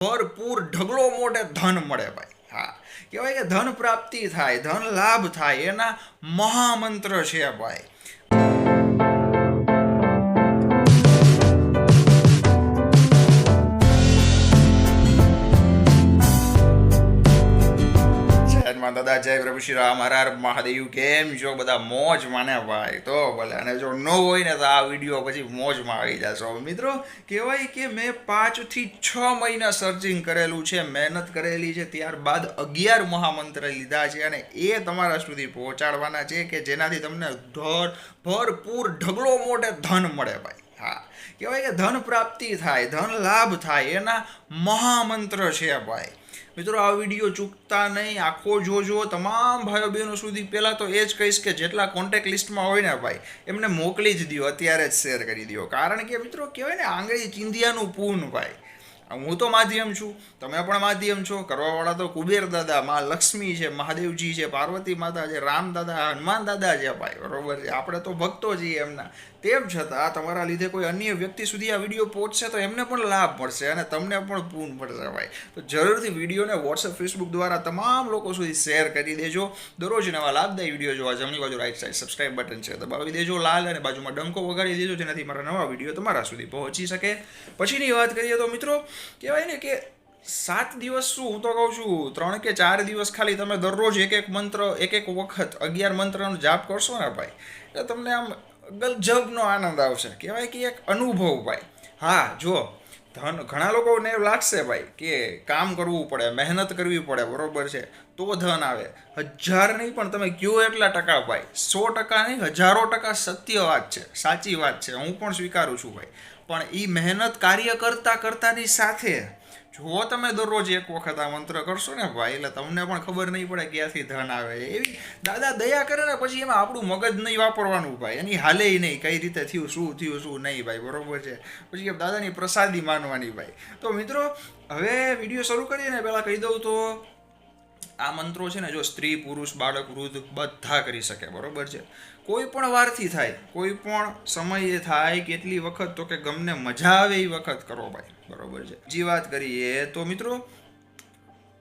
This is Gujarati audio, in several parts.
ભરપૂર ઢગલો મોટે ધન મળે ભાઈ. હા, કહેવાય કે ધન પ્રાપ્તિ થાય, ધન લાભ થાય, એના મહામંત્ર છે ભાઈ. દાદા જય પ્રભુ શ્રી રામ, હર હર મહાદેવ. કેમ છો બધા? મોજ માને ભાઈ? તો ભલે, અને જો ન હોય ને તો આ વિડીયો પછી મોજમાં આવી જશો મિત્રો. કહેવાય કે મેં 5 થી 6 મહિના સર્ચિંગ કરેલું છે, મહેનત કરેલી છે, ત્યારબાદ 11 મહામંત્ર લીધા છે અને એ તમારા સુધી પહોંચાડવાના છે કે જેનાથી તમને ભરપૂર ઢગલો મોટે ધન મળે ભાઈ. હા, કહેવાય કે ધન પ્રાપ્તિ થાય, ધન લાભ થાય, એના મહામંત્ર છે ભાઈ. મિત્રો, આ વિડીયો ચૂકતા નહીં, આખો જોજો. તમામ ભાઈઓ બહેનો સુધી પહેલાં તો એ જ કહીશ કે જેટલા કોન્ટેક્ટ લિસ્ટમાં હોય ને ભાઈ, એમને મોકલી જ દો, અત્યારે જ શેર કરી દો. કારણ કે મિત્રો, કહેવાય ને આંગળી ચિંધિયાનું પૂન ભાઈ. હું તો માધ્યમ છું, તમે પણ માધ્યમ છો. કરવાવાળા તો કુબેર દાદા, મા લક્ષ્મી છે, મહાદેવજી છે, પાર્વતી માતા છે, રામ દાદા, હનુમાન દાદા છે ભાઈ, બરોબર છે. આપણે તો ભક્તો છીએ એમના. તેમ છતાં તમારા લીધે કોઈ અન્ય વ્યક્તિ સુધી આ વિડીયો પહોંચશે તો એમને પણ લાભ મળશે અને તમને પણ પૂન મળશે ભાઈ. તો જરૂરથી વિડીયોને વોટ્સએપ, ફેસબુક દ્વારા તમામ લોકો સુધી શેર કરી દેજો. દરરોજ નવા લાભદાયી વિડીયો જોવા જમણી બાજુ રાઈટ સાઈડ સબસ્ક્રાઇબ બટન છે, દબાવી દેજો લાલ, અને બાજુમાં ડંકો વગાડી દેજો, જેનાથી મારા નવા વિડીયો તમારા સુધી પહોંચી શકે. પછીની વાત કરીએ તો મિત્રો, કહેવાય ને કે 7 દિવસ શું, હું તો કહું છું 3 કે 4 દિવસ ખાલી તમે દરરોજ એક મંત્ર, એક વખત 11 મંત્રનો જાપ કરશો ને ભાઈ, એટલે તમને આમ ગજબનો આનંદ આવશે. કહેવાય કે એક અનુભવ ભાઈ. હા, જો ધન, ઘણા લોકોને એવું લાગશે ભાઈ કે કામ કરવું પડે, મહેનત કરવી પડે, બરોબર છે, તો ધન આવે. 1000 નહીં, પણ તમે કયો એટલા ટકા ભાઈ, 100% નહીં, હજારો ટકા સત્ય વાત છે, સાચી વાત છે, હું પણ સ્વીકારું છું ભાઈ. પણ એ મહેનત કાર્ય કરતાની સાથે જો તમે દરરોજ એક વખત આ મંત્ર કરશો ને ભાઈ, એટલે તમને પણ ખબર નહીં પડે ક્યાંથી ધન આવે. એવી દાદા દયા કરે ને, પછી એમાં આપણું મગજ નહીં વાપરવાનું ભાઈ, એની હાલે નહીં, કઈ રીતે થયું, શું નહીં ભાઈ, બરોબર છે. પછી દાદાની પ્રસાદી માનવાની ભાઈ. તો મિત્રો, હવે વિડીયો શરૂ કરીએ ને પહેલાં કહી દઉં તો આ મંત્રો છે ને, જો સ્ત્રી, પુરુષ, બાળક, વૃદ્ધ બધા કરી શકે, બરોબર છે. કોઈ પણ વારથી થાય, કોઈ પણ સમયે થાય, કેટલી વખત, તો કે ગમને મજા આવે એ વખત કરો ભાઈ, બરોબર છે. બીજી વાત કરીએ તો મિત્રો,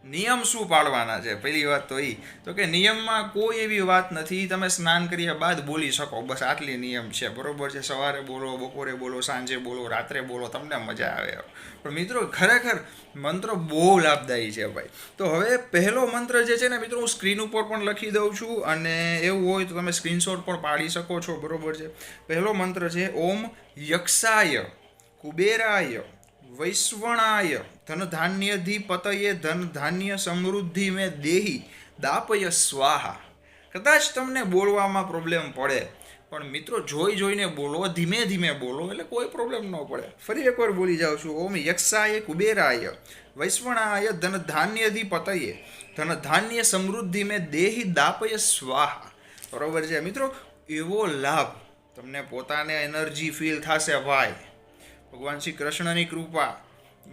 નિયમ શું પાળવાના છે? પહેલી વાત તો એ તો કે નિયમમાં કોઈ એવી વાત નથી, તમે સ્નાન કર્યા બાદ બોલી શકો, બસ આટલી નિયમ છે, બરોબર છે. સવારે બોલો, બપોરે બોલો, સાંજે બોલો, રાત્રે બોલો, તમને મજા આવે. પણ મિત્રો, ખરેખર મંત્ર બહુ લાભદાયી છે ભાઈ. તો હવે પહેલો મંત્ર જે છે ને મિત્રો, હું સ્ક્રીન ઉપર પણ લખી દઉં છું, અને એવું હોય તો તમે સ્ક્રીનશોટ પણ પાડી શકો છો, બરોબર છે. પહેલો મંત્ર છે ઓમ યક્ષાય કુબેરાય વૈશ્વણાય ધન ધાન્યધિપતયે ધન ધાન્ય સમૃદ્ધિ મેં દેહી દાપય સ્વાહા. કદાચ તમને બોલવામાં પ્રોબ્લેમ પડે, પણ મિત્રો જોઈને બોલો, ધીમે ધીમે બોલો, એટલે કોઈ પ્રોબ્લેમ ન પડે. ફરી એકવાર બોલી જાઉં છું. ઓમ યક્ષાય કુબેરાય વૈશ્વણાય ધન ધાન્યધિપતયે ધન ધાન્ય સમૃદ્ધિ મેં દેહી દાપય સ્વાહા. બરોબર છે મિત્રો. એવો લાભ તમને પોતાને એનર્જી ફીલ થશે ભાઈ. ભગવાન શ્રી કૃષ્ણની કૃપા,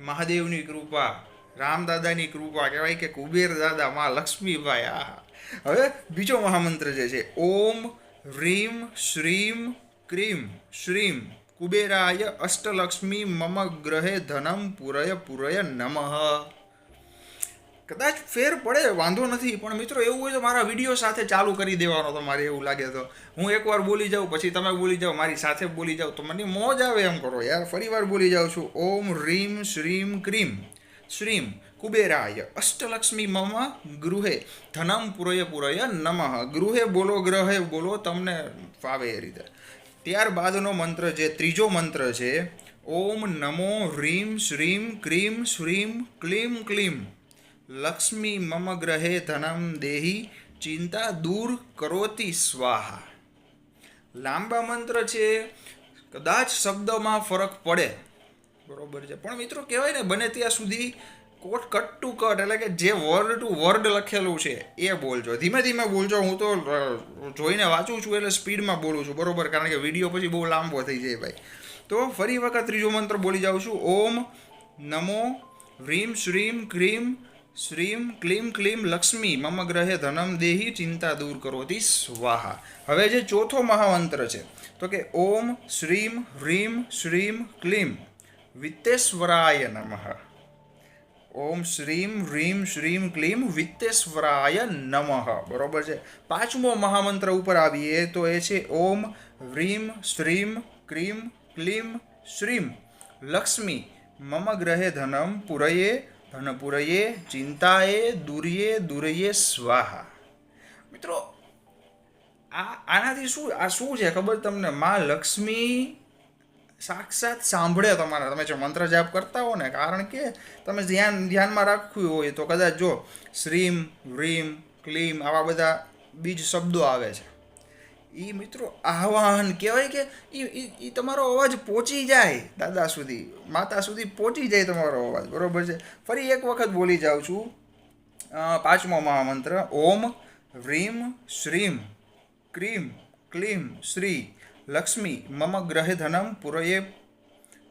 મહાદેવની કૃપા, રામદાદાની કૃપા, કહેવાય કે કુબેર દાદા, મા લક્ષ્મીભાઈ. આહા. હવે બીજો મહામંત્ર જે છે, ઓમ હ્રીમ શ્રીમ ક્રીમ શ્રીમ કુબેરાય અષ્ટલક્ષ્મી મમ ગ્રહે ધનમ પુરય નમઃ. કદાચ ફેર પડે, વાંધો નથી, પણ મિત્રો એવું હોય તો મારા વિડીયો સાથે ચાલુ કરી દેવાનો. તમારે એવું લાગે તો હું એકવાર બોલી જાઉં, પછી તમે બોલી જાઓ, મારી સાથે બોલી જાઓ, તો મને મોજ આવે એમ કરો યાર. ફરી વાર બોલી જાઉં છું. ઓમ હ્રીમ શ્રીમ ક્રીમ શ્રીમ કુબેરાય અષ્ટલક્ષ્મી મમ ગૃહે ધનમ પુરય નમઃ. ગૃહે બોલો, ગ્રહે બોલો, તમને ફાવે એ રીતે. ત્યારબાદનો મંત્ર જે ત્રીજો મંત્ર છે, ઓમ નમો હ્રીમ શ્રીમ ક્રીમ શ્રીમ ક્લીમ ક્લીમ લક્ષ્મી મમ ગ્રહે ધનમ દેહી ચિંતા દૂર કરોતી સ્વાહા. લાંબા મંત્ર છે, કદાચ શબ્દમાં ફરક પડે, બરોબર છે, પણ મિત્રો કહેવાય ને, બને ત્યાં સુધી કટ ટુ કટ, એટલે કે જે વર્ડ ટુ વર્ડ લખેલું છે એ બોલજો, ધીમે ધીમે બોલજો. હું તો જોઈને વાંચું છું એટલે સ્પીડમાં બોલું છું, બરોબર, કારણ કે વિડીયો પછી બહુ લાંબો થઈ જાય ભાઈ. તો ફરી વખત ત્રીજો મંત્ર બોલી જાઉં છું. ઓમ નમો હ્રીમ શ્રીમ ક્રીમ શ્રીમ ક્લીમ ક્લીમ લક્ષ્મી મમ ગ્રહે ધનમ દેહી ચિંતા દૂર કરોતી સ્વાહા. હવે જે ચોથો મહામંત્ર છે, તો કે ઓમ શ્રીમ હ્રીમ શ્રીમ ક્લીમ વિત્તેશ્વરાય નમઃ. ઓમ શ્રીમ હ્રીમ શ્રીમ ક્લીમ વિત્તેશ્વરાય નમઃ. બરોબર છે. પાંચમો મહામંત્ર ઉપર આવીએ તો એ છે ઓમ હ્રીમ શ્રીમ ક્રીમ ક્લીમ શ્રીમ લક્ષ્મી મમ ગ્રહે ધનમ પુરયે ધન પુરયે ચિંતાએ દુર્યે દુર્યે સ્વાહા. મિત્રો આનાથી શું છે ખબર તમને? માં લક્ષ્મી સાક્ષાત સાંભળે તમારા, તમે જો મંત્ર જાપ કરતા હો ને, કારણ કે તમે ધ્યાનમાં રાખ્યું હોય તો કદાચ જો શ્રીમ વ્રીમ ક્લીમ આવા બધા બીજ શબ્દો આવે છે, એ મિત્રો આહવાન કહેવાય કે એ તમારો અવાજ પહોંચી જાય દાદા સુધી, માતા સુધી પહોંચી જાય તમારો અવાજ. બરોબર છે. ફરી એક વખત બોલી જાઉં છું. પાંચમો મહામંત્ર ઓમ વ્રીમ શ્રીમ ક્રીમ ક્લીમ શ્રી લક્ષ્મી મમ ગ્રહે ધનમ પુરયે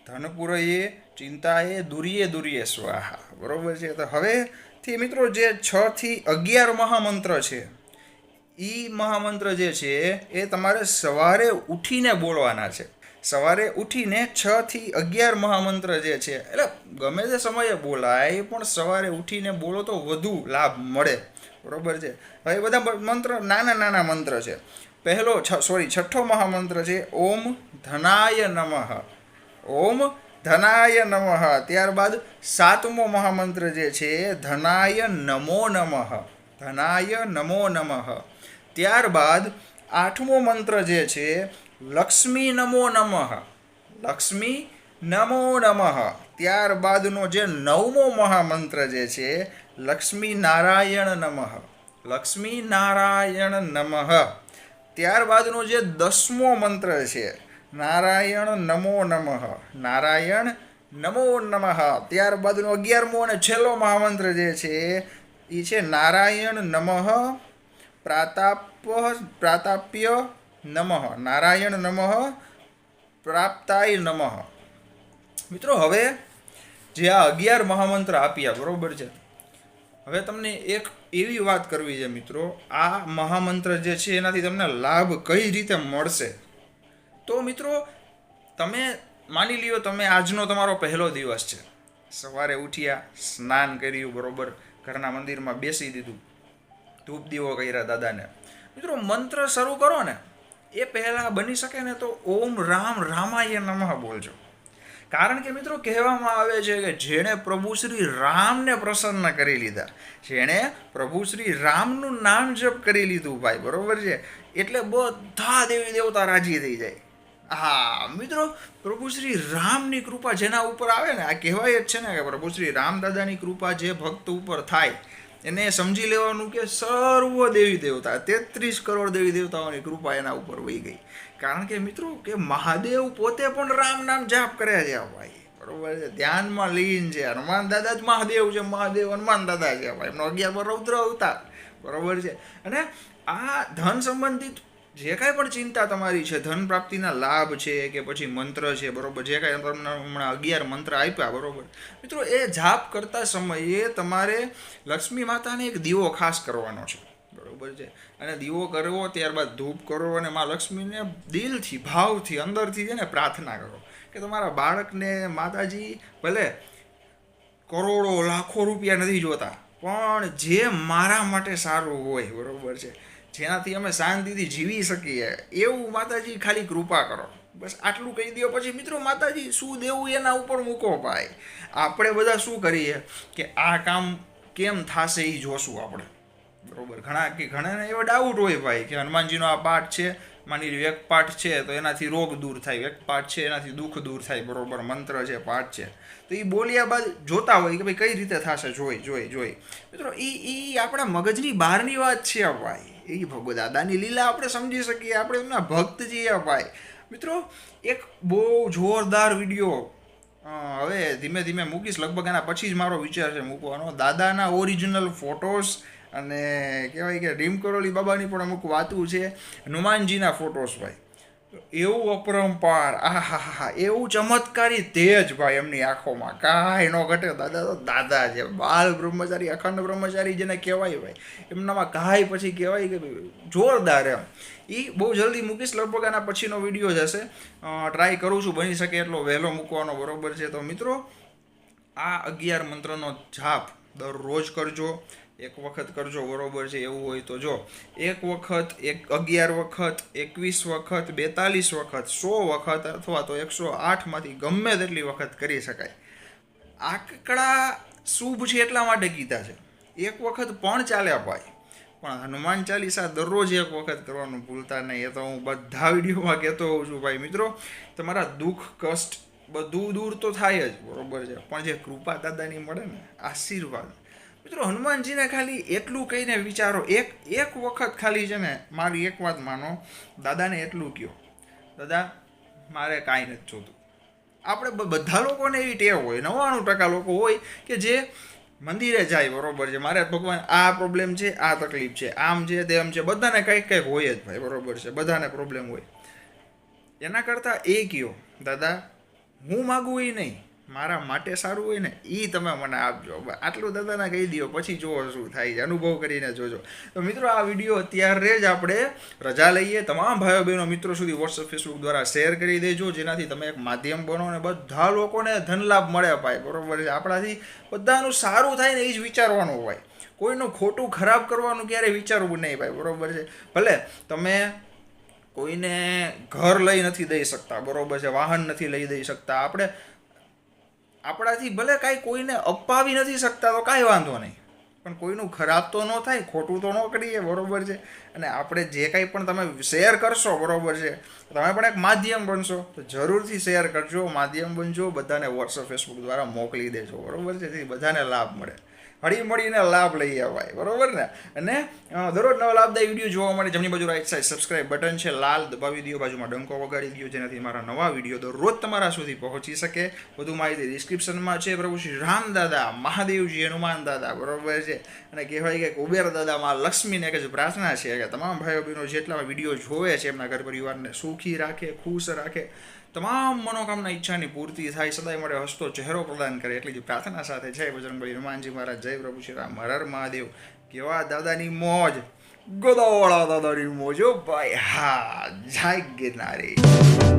ધન પુરયે ચિંતાએ દુર્યે દુર્યે સ્વાહા. બરોબર છે. તો હવેથી મિત્રો જે 6 થી 11 મહામંત્ર છે, એ મહામંત્ર જે છે એ તમારે સવારે ઉઠીને બોલવાના છે. સવારે ઉઠીને 6 થી 11 મહામંત્ર જે છે, એટલે ગમે તે સમયે બોલાય પણ સવારે ઉઠીને બોલો તો વધુ લાભ મળે. બરોબર છે. હવે બધા મંત્ર નાના નાના મંત્ર છે. છઠ્ઠો મહામંત્ર છે ઓમ ધનાય નમઃ. ઓમ ધનાય નમઃ. ત્યારબાદ 7મો મહામંત્ર જે છે ધનાય નમો નમઃ. ધનાય નમો નમઃ. ત્યારબાદ 8મો મંત્ર જે છે લક્ષ્મી નમો નમઃ. લક્ષ્મી નમો નમઃ. ત્યારબાદનો જે 9મો મહામંત્ર જે છે લક્ષ્મી નારાયણ નમઃ. લક્ષ્મી નારાયણ નમઃ. ત્યારબાદનો જે 10મો મંત્ર છે નારાયણ નમો નમઃ. નારાયણ નમો નમઃ. ત્યારબાદનો 11મો અને છેલ્લો મહામંત્ર જે છે એ છે નારાયણ નમઃ પ્રાતાપ્ય નમઃ. નારાયણ નમઃ પ્રાપ્તાય નમઃ. મિત્રો હવે જે આ 11 મહામંત્ર આપ્યા, બરોબર છે, હવે તમને એક એવી વાત કરવી છે મિત્રો, આ મહામંત્ર જે છે એનાથી તમને લાભ કઈ રીતે મળશે. તો મિત્રો તમે માની લ્યો તમે આજનો તમારો પહેલો દિવસ છે, સવારે ઉઠ્યા, સ્નાન કર્યું, બરોબર, ઘરના મંદિરમાં બેસી દીધું, ધૂપ દીવો કર્યા દાદાને. મિત્રો મંત્ર શરૂ કરો ને એ પહેલાં બની શકે ને તો ઓમ રામ રામાય નમઃ બોલજો. કારણ કે મિત્રો કહેવામાં આવે છે કે જેણે પ્રભુ શ્રી રામને પ્રસન્ન કરી લીધા, જેણે પ્રભુ શ્રી રામનું નામ જપ કરી લીધું ભાઈ, બરોબર છે, એટલે બધા દેવી દેવતા રાજી થઈ જાય. હા મિત્રો, પ્રભુ શ્રી રામની કૃપા જેના ઉપર આવે ને, આ કહેવાય જ છે ને કે પ્રભુ શ્રી રામ દાદાની કૃપા જે ભક્ત ઉપર થાય એને સમજી લેવાનું કે સર્વ દેવી દેવતા 33 કરોડ દેવી દેવતાઓની કૃપા એના ઉપર વહી ગઈ. કારણ કે મિત્રો કે મહાદેવ પોતે પણ રામ નામ જાપ કરે છે ભાઈ, બરોબર છે, ધ્યાનમાં લીન છે. હનુમાન દાદા જ મહાદેવ છે, મહાદેવ હનુમાન દાદા છે ભાઈ, એમનો 11 રૌદ્ર અવતાર, બરોબર છે. અને આ ધન સંબંધિત જે કાંઈ પણ ચિંતા તમારી છે, ધન પ્રાપ્તિના લાભ છે કે પછી મંત્ર છે, બરોબર, જે કાંઈ તમને હમણાં 11 મંત્ર આપ્યા, બરોબર મિત્રો, એ જાપ કરતા સમયે તમારે લક્ષ્મી માતાને એક દીવો ખાસ કરવાનો છે, બરોબર છે. અને દીવો કરવો, ત્યારબાદ ધૂપ કરો અને માં લક્ષ્મીને દિલથી ભાવથી અંદરથી છે ને પ્રાર્થના કરો કે તમારા બાળકને માતાજી ભલે કરોડો લાખો રૂપિયા નથી જોતા, પણ જે મારા માટે સારું હોય, બરોબર છે, જેનાથી અમે શાંતિથી જીવી શકીએ એવું માતાજી ખાલી કૃપા કરો. બસ આટલું કહી દો. પછી મિત્રો માતાજી શું દેવું એના ઉપર મૂકો ભાઈ. આપણે બધા શું કરીએ કે આ કામ કેમ થશે એ જોશું આપણે, બરોબર. ઘણાને એવો ડાઉટ હોય ભાઈ કે હનુમાનજીનો આ પાઠ છે, માની લો એક પાઠ છે તો એનાથી રોગ દૂર થાય, એક પાઠ છે એનાથી દુઃખ દૂર થાય, બરોબર, મંત્ર છે, પાઠ છે, તો એ બોલ્યા બાદ જોતા હોય કે ભાઈ કઈ રીતે થશે, જોઈ મિત્રો એ આપણા મગજની બહારની વાત છે ભાઈ. એ ભગવદ દાદાની લીલા આપણે સમજી શકીએ, આપણે એમના ભક્ત છીએ ભાઈ. મિત્રો એક બહુ જોરદાર વિડીયો હવે ધીમે ધીમે મૂકીશ, લગભગ એના પછી જ મારો વિચાર છે મૂકવાનો. દાદાના ઓરિજિનલ ફોટોસ અને કહેવાય કે રીમ કરોલી બાબાની પણ અમુક વાતું છે, હનુમાનજીના ફોટોસ ભાઈ, એવું અપરંપાર, આહા, એવું ચમત્કારી તેજ ભાઈ એમની આંખોમાં, કાંઈ ન ઘટે. દાદા તો દાદા છે, બાલ બ્રહ્મચારી, અખંડ બ્રહ્મચારી જેને કહેવાય ભાઈ, એમનામાં કાંઈ પછી કહેવાય કે જોરદાર એમ. એ બહુ જલ્દી મૂકીશ, લગભગ આના પછીનો વિડીયો જ હશે, ટ્રાય કરું છું બની શકે એટલો વહેલો મૂકવાનો, બરોબર છે. તો મિત્રો આ 11 મંત્રનો જાપ દરરોજ કરજો, એક વખત કરજો, બરોબર છે. એવું હોય તો જો એક વખત, 11 વખત, 21 વખત, 42 વખત, 100 વખત અથવા તો 108માંથી ગમે તેટલી વખત કરી શકાય. આંકડા શુભ છે એટલા માટે કીધા છે. એક વખત પણ ચાલે ભાઈ, પણ હનુમાન ચાલીસા દરરોજ એક વખત કરવાનું ભૂલતા નહીં. એ તો હું બધા વિડીયોમાં કહેતો હોઉં છું ભાઈ. મિત્રો, તમારા દુઃખ કષ્ટ બધું દૂર તો થાય જ, બરોબર છે, પણ જે કૃપા દાદાની મળે ને, આશીર્વાદ, મિત્રો હનુમાનજીને ખાલી એટલું કહીને વિચારો, એક વખત ખાલી છે ને મારી એક વાત માનો, દાદાને એટલું કહો, દાદા મારે કાંઈ નથી જોતું. આપણે બધા લોકોને એવી ટેવ હોય, 99% લોકો હોય કે જે મંદિરે જાય, બરોબર છે, મારે ભગવાન આ પ્રોબ્લેમ છે, આ તકલીફ છે, આમ છે, તેમ છે, બધાને કંઈક કંઈક હોય જ ભાઈ, બરોબર છે, બધાને પ્રોબ્લેમ હોય. એના કરતાં એ કહો, દાદા હું માગું એ નહીં, મારા માટે સારું હોય ને એ તમે મને આપજો. આટલું દાદાને કહી દો, પછી જુઓ શું થાય છે, અનુભવ કરીને જોજો. તો મિત્રો, આ વિડીયો અત્યારે જ આપણે રજા લઈએ, તમામ ભાઈઓ બહેનો મિત્રો સુધી વોટ્સઅપ ફેસબુક દ્વારા શેર કરી દેજો, જેનાથી તમે એક માધ્યમ બનો અને બધા લોકોને ધનલાભ મળે ભાઈ, બરોબર છે. આપણાથી બધાનું સારું થાય ને એ જ વિચારવાનું હોય, કોઈનું ખોટું ખરાબ કરવાનું ક્યારેય વિચારવું નહીં ભાઈ, બરોબર છે. ભલે તમે કોઈને ઘર લઈ નથી દઈ શકતા, બરોબર છે, વાહન નથી લઈ દઈ શકતા, આપણાથી ભલે કાંઈ કોઈને અપાવી નથી શકતા તો કાંઈ વાંધો નહીં, પણ કોઈનું ખરાબ તો ન થાય, ખોટું તો ન કરીએ, બરોબર છે. અને આપણે જે કાંઈ પણ તમે શેર કરશો, બરોબર છે, તમે પણ એક માધ્યમ બનશો, તો જરૂરથી શેર કરજો, માધ્યમ બનજો, બધાને વોટ્સઅપ ફેસબુક દ્વારા મોકલી દેજો, બરોબર છે, જેથી બધાને લાભ મળે, હળી મળીને લાભ લઈએ ભાઈ, બરોબર ને. અને દરરોજ નવા લાભદાયી વિડીયો જોવા માટે જમણી બાજુ રાઈટ સાઈડ સબસ્ક્રાઇબ બટન છે, લાલ દબાવી દો, બાજુમાં ડંકો વગાડી દો, જેનાથી મારા નવા વિડીયો દરરોજ તમારા સુધી પહોંચી શકે. વધુ માહિતી ડિસ્ક્રિપ્શનમાં છે. પ્રભુ શ્રી રામ દાદા, મહાદેવજી, હનુમાન દાદા, બરોબર છે. અને કહેવાય કે કુબેર દાદામાં લક્ષ્મીને એક જ પ્રાર્થના છે કે તમામ ભાઈઓ બહેનો જેટલા વિડીયો જોવે છે એમના ઘર પરિવારને સુખી રાખે, ખુશ રાખે, તમામ મનોકામના ઈચ્છાની પૂર્તિ થાય, સદાય માટે હસતો ચહેરો પ્રદાન કરે, એટલી જ પ્રાર્થના સાથે જય બજરંગબલી હનુમાનજી મહારાજ, જય પ્રભુ શ્રી રામ, હર હર મહાદેવ. કેવા દાદાની મોજ, ગોદાવાળા દાદાની મોજ, ભાઈ. હા, જય ગિરનારી.